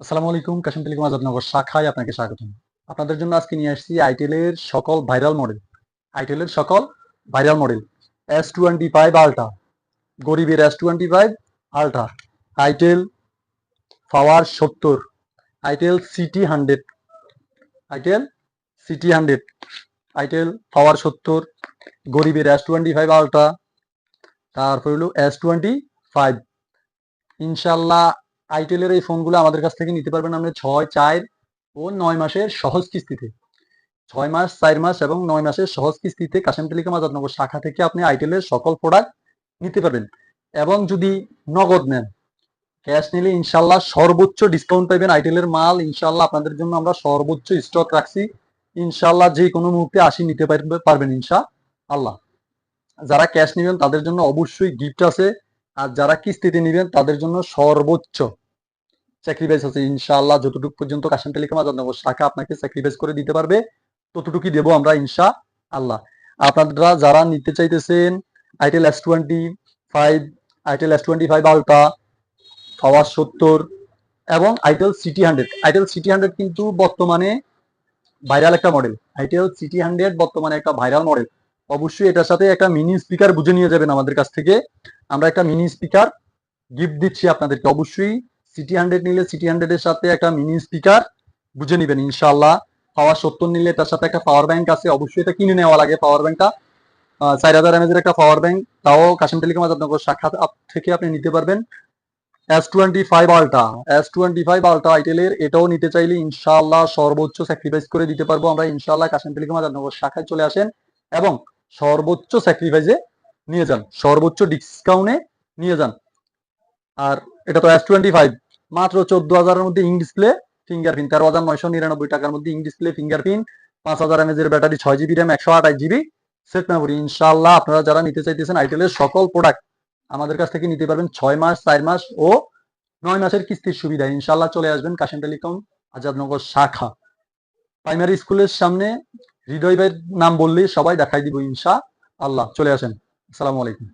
আসসালামু আলাইকুম। কাশিম টেলিকম আজাদনগর শাখায় আপনাকে স্বাগতম। আপনাদের জন্য আজকে নিয়ে আসছি আইটেলের সকল ভাইরাল মডেল। আইটেলের সকল ভাইরাল মডেল S25 আল্ট্রা, গরিবের S25 Ultra, Itel Power 70, Itel City 100, Itel City 100, Itel Power 70, গরিবের S25 আল্ট্রা, তারপর হলো S25। ইনশাল্লাহ আইটেলের এই ফোনগুলো আমাদের কাছ থেকে নিতে পারবেন আপনি 6, 4 ও 9 মাসের সহজ কিস্তিতে। 6 মাস, 4 মাস এবং 9 মাসের সহজ কিস্তিতে কাশেম টেলিকম আজাদনগর শাখা থেকে আপনি আইটেলের সকল প্রোডাক্ট নিতে পারবেন। এবং যদি নগদ নেন, ক্যাশ নিলে ইনশাল্লাহ সর্বোচ্চ ডিসকাউন্ট পাইবেন। আইটেলের মাল ইনশাল্লাহ আপনাদের জন্য আমরা সর্বোচ্চ স্টক রাখছি। ইনশাল্লাহ যে কোনো মুহূর্তে আসি নিতে পারবেন ইনশাআল্লাহ। যারা ক্যাশ নেবেন তাদের জন্য অবশ্যই গিফট আছে, আর যারা কিস্তিতে নেবেন তাদের জন্য সর্বোচ্চ স্যাক্রিফাইস আছে ইনশাআল্লাহ। যতটুকু পর্যন্ত কাশেম টেলিকম আজাদনগর শাখা আপনাকে স্যাক্রিফাইস করে দিতে পারবে ততটুকুই দেবো আমরা ইনশাআল্লাহ। আপনারা যারা নিতে চাইতেছেন itel S25, itel S25 ultra, পাওয়ার 70 এবং আইটেল সিটি 100। আইটেল সিটি 100 কিন্তু বর্তমানে ভাইরাল একটা মডেল। আইটেল সিটি 100 বর্তমানে একটা ভাইরাল মডেল। অবশ্যই এটার সাথে একটা মিনি স্পিকার বুঝে নিয়ে যাবেন আমাদের কাছ থেকে। আমরা একটা মিনি স্পিকার গিফট দিচ্ছি আপনাদেরকে। অবশ্যই সিটি 100 নিলে সিটি 100 এর সাথে একটা মিনি স্পিকার বুঝে নেবেন ইনশাআল্লাহ। পাওয়ার 70 নিলে তার সাথে একটা পাওয়ার ব্যাংক আছে, অবশ্যই এটা কিনে নেওয়া লাগে। পাওয়ার ব্যাংকটা 4000 এমএএর একটা পাওয়ার ব্যাংক, তাও কাশিম টেলিকম আজাদনগর শাখা থেকে আপনি নিতে পারবেন। S25 আলট্রা, S25 আলট্রা আইটেলের, এটাও নিতে চাইলে ইনশাআল্লাহ সর্বোচ্চ স্যাক্রিফাইস করে দিতে পারবো আমরা ইনশাআল্লাহ। কাশিম টেলিকম আজাদনগর শাখায় চলে আসেন এবং সর্বোচ্চ স্যাক্রিফাইসে নিয়ে যান, সর্বোচ্চ ডিসকাউন্টে নিয়ে যান। আর এটা তো S25, মাত্র 14,000-এর মধ্যে ইন ডিসপ্লে ফিঙ্গারপ্রিন্ট, 13,999 টাকার মধ্যে ইন ডিসপ্লে ফিঙ্গারপ্রিন্ট, 5000 mAh এর battery, 6 GB RAM, 128 GB set memory. ইনশাআল্লাহ আপনারা যারা নিতে চাইতেছেন আইটেলের সকল প্রোডাক্ট আমাদের কাছ থেকে নিতে পারবেন 6 মাস, 4 মাস ও 9 মাসের কিস্তির সুবিধা। ইনশাআল্লাহ চলে আসবেন কাশিম টেলিকম আজাদনগর শাখা। প্রাইমারি স্কুলের সামনে হৃদয় ভাইয়ের নাম বললেই সবাই দেখাই দিব ইনশাআল্লাহ। চলে আসেন। আসসালামু আলাইকুম।